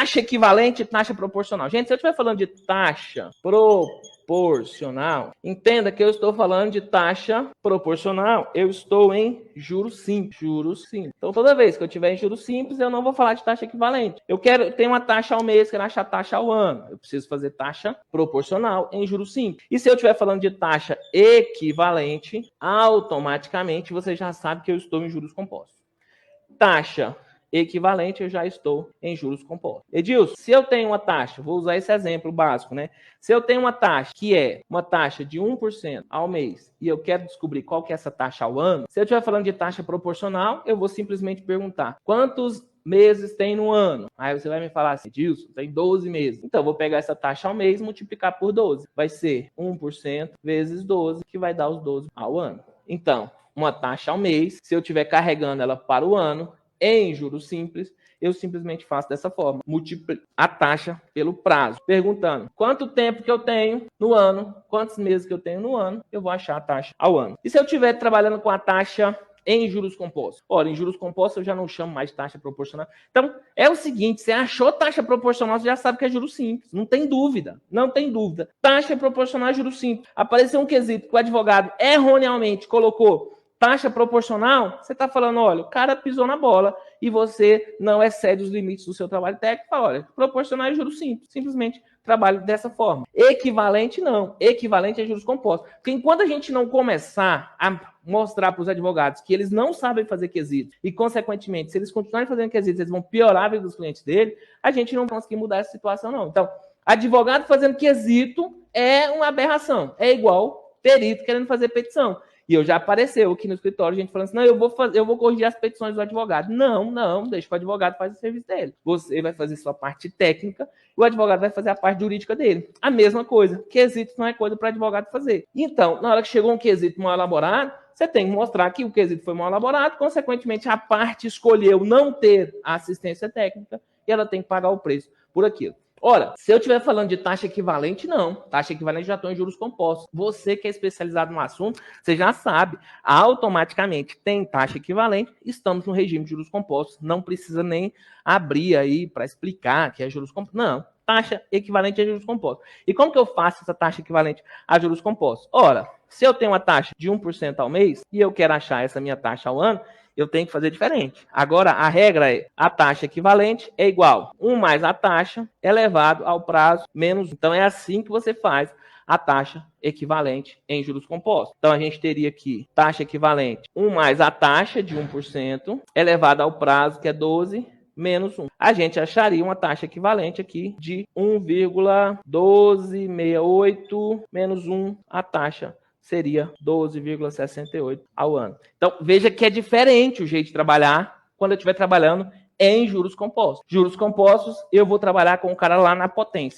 taxa equivalente e taxa proporcional. Gente, se eu estiver falando de taxa proporcional, entenda que eu estou falando de taxa proporcional. Eu estou em juros simples. Juros simples. Então, toda vez que eu tiver em juros simples, eu não vou falar de taxa equivalente. Eu ter uma taxa ao mês, quero achar taxa ao ano. Eu preciso fazer taxa proporcional em juros simples. E se eu estiver falando de taxa equivalente, automaticamente você já sabe que eu estou em juros compostos. Taxa equivalente, eu já estou em juros compostos. Edilson, se eu tenho uma taxa, vou usar esse exemplo básico, né? Se eu tenho uma taxa que é uma taxa de 1% ao mês e eu quero descobrir qual que é essa taxa ao ano, se eu estiver falando de taxa proporcional, eu vou simplesmente perguntar quantos meses tem no ano. Aí você vai me falar assim, Edilson, tem 12 meses. Então, eu vou pegar essa taxa ao mês e multiplicar por 12. Vai ser 1% vezes 12, que vai dar os 12 ao ano. Então, uma taxa ao mês, se eu estiver carregando ela para o ano, em juros simples, eu simplesmente faço dessa forma. Multiplico a taxa pelo prazo. Perguntando quanto tempo que eu tenho no ano, quantos meses que eu tenho no ano, eu vou achar a taxa ao ano. E se eu estiver trabalhando com a taxa em juros compostos? Ora, em juros compostos eu já não chamo mais taxa proporcional. Então, é o seguinte, você achou taxa proporcional, você já sabe que é juros simples. Não tem dúvida. Não tem dúvida. Taxa proporcional é juros simples. Apareceu um quesito que o advogado erroneamente colocou taxa proporcional, você está falando, olha, o cara pisou na bola e você não excede os limites do seu trabalho técnico. Olha, proporcional é juros simples, simplesmente trabalho dessa forma. Equivalente, não. Equivalente é juros compostos. Porque enquanto a gente não começar a mostrar para os advogados que eles não sabem fazer quesitos e, consequentemente, se eles continuarem fazendo quesitos, eles vão piorar a vida dos clientes dele, a gente não vai conseguir mudar essa situação, não. Então, advogado fazendo quesito é uma aberração. É igual perito querendo fazer petição. E eu já apareceu aqui no escritório, gente falando assim, não, eu vou corrigir as petições do advogado. Não, deixa o advogado fazer o serviço dele. Você vai fazer sua parte técnica e o advogado vai fazer a parte jurídica dele. A mesma coisa, quesito não é coisa para advogado fazer. Então, na hora que chegou um quesito mal elaborado, você tem que mostrar que o quesito foi mal elaborado, consequentemente a parte escolheu não ter a assistência técnica e ela tem que pagar o preço por aquilo. Ora, se eu estiver falando de taxa equivalente, não. Taxa equivalente já estou em juros compostos. Você que é especializado no assunto, você já sabe. Automaticamente tem taxa equivalente, estamos no regime de juros compostos. Não precisa nem abrir aí para explicar que é juros compostos. Não, taxa equivalente a juros compostos. E como que eu faço essa taxa equivalente a juros compostos? Ora, se eu tenho uma taxa de 1% ao mês e eu quero achar essa minha taxa ao ano, eu tenho que fazer diferente. Agora, a regra é a taxa equivalente é igual 1 mais a taxa elevado ao prazo menos 1. Então, é assim que você faz a taxa equivalente em juros compostos. Então, a gente teria aqui taxa equivalente 1 mais a taxa de 1% elevado ao prazo, que é 12, menos 1. A gente acharia uma taxa equivalente aqui de 1,1268 menos 1 a taxa seria 12,68 ao ano. Então, veja que é diferente o jeito de trabalhar quando eu estiver trabalhando em juros compostos. Juros compostos, eu vou trabalhar com o cara lá na potência.